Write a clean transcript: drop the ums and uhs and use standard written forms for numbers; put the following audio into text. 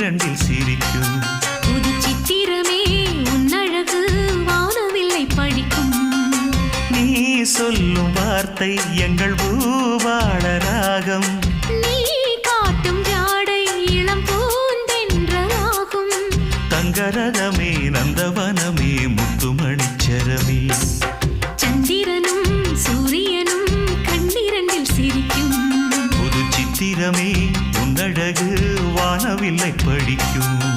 கண்ணிரண்டில் சிரிக்கும். புது சித்திரமே உன்னழகு வானவில்லை படிக்கும். நீ சொல்லும் வார்த்தை எங்கள் பூவாள ராகம். நீ காட்டும் ஜாடை இளம் பூந்தென்றலாகும். தங்கரதமே நந்தவனமே முத்துமணிச்சரமே. சந்திரனும் சூரியனும் கண்ணிரண்டில் சிரிக்கும். புது சித்திரமே உன்னழகு வானவில்லை படிக்கும்.